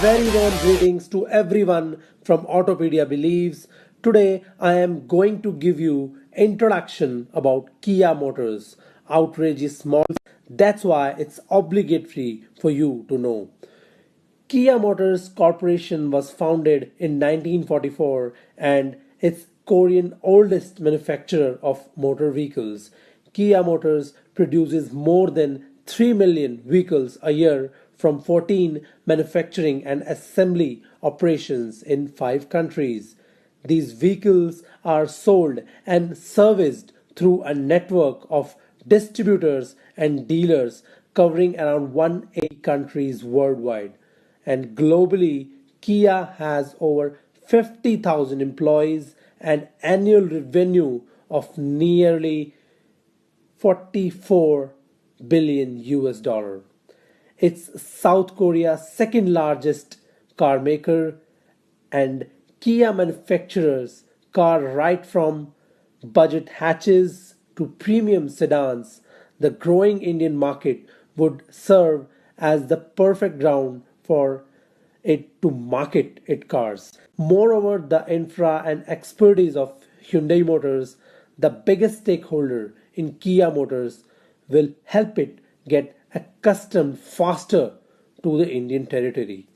very warm greetings to everyone from Autopedia Believes. Today I am going to give you introduction about Kia Motors. Outrageous models. That's why it's obligatory for you to know. Kia Motors Corporation was founded in 1944 and it's Korean oldest manufacturer of motor vehicles. Kia Motors produces more than 3 million vehicles a year from 14 manufacturing and assembly operations in 5 countries. These vehicles are sold and serviced through a network of distributors and dealers covering around 180 countries worldwide. And globally, Kia has over 50,000 employees and annual revenue of nearly 44 billion US dollar. It's South Korea's second largest car maker, and Kia manufactures cars right from budget hatches to premium sedans. The growing Indian market would serve as the perfect ground for it to market its cars. Moreover, the infra and expertise of Hyundai Motors, the biggest stakeholder in Kia Motors, will help it get accustomed faster to the Indian territory.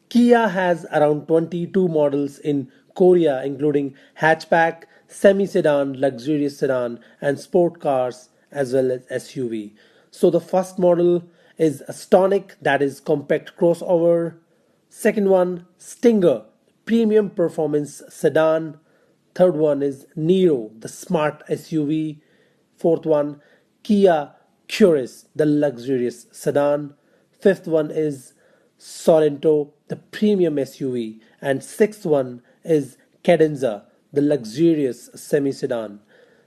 Kia has around 22 models in Korea, including hatchback, semi-sedan, luxurious sedan, and sport cars, as well as SUV. So the first model is a Stonic, that is compact crossover. Second one, Stinger, premium performance sedan. Third one is Nero, the smart SUV. Fourth one, Kia Curious, the luxurious sedan. Fifth one is Sorento, the premium SUV. And sixth one is Cadenza, the luxurious semi-sedan.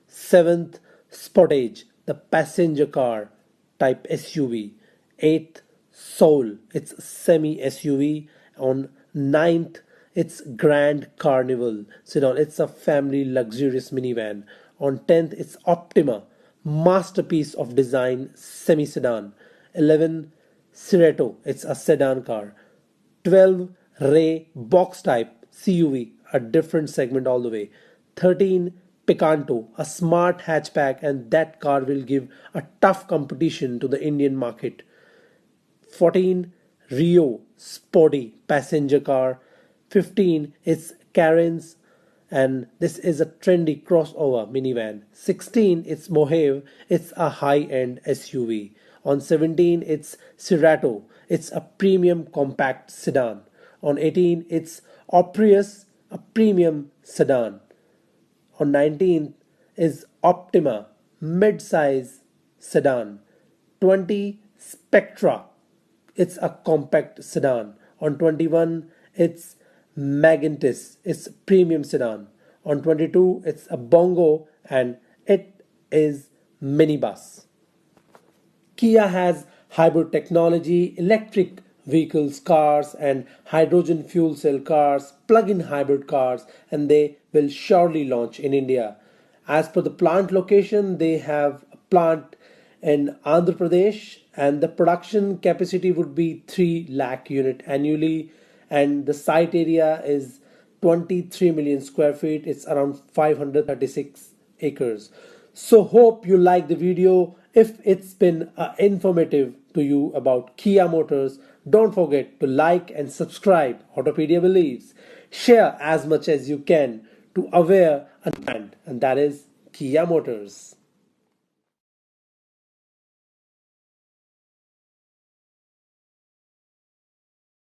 Seventh, Sportage, the passenger car type SUV. Eighth, Soul, it's semi-SUV. On ninth, it's Grand Carnival sedan, it's a family luxurious minivan. On 10th, it's Optima, masterpiece of design semi-sedan. 11, Cerato, it's a sedan car. 12, Ray box type CUV, a different segment all the way. 13, Picanto, a smart hatchback, and that car will give a tough competition to the Indian market. 14, Rio, sporty passenger car. 15 is Karen's, and this is a trendy crossover minivan. 16 it's Mohave, it's a high-end SUV. On 17 it's Cerato, it's a premium compact sedan. On 18 it's Opprius, a premium sedan. On 19 is Optima, mid-size sedan. 20 Spectra, it's a compact sedan. On 21 it's Magentis, it's premium sedan. On 22 it's a Bongo, and it is minibus. Kia has hybrid technology, electric vehicles, cars, and hydrogen fuel cell cars, plug-in hybrid cars, and they will surely launch in India. As per the plant location, they have a plant in Andhra Pradesh, and the production capacity would be 3 lakh unit annually, and the site area is 23 million square feet. It's around 536 acres. So hope you like the video. If it's been informative to you about Kia Motors, don't forget to like and subscribe Autopedia Believes. Share as much as you can to aware a brand, and that is Kia Motors.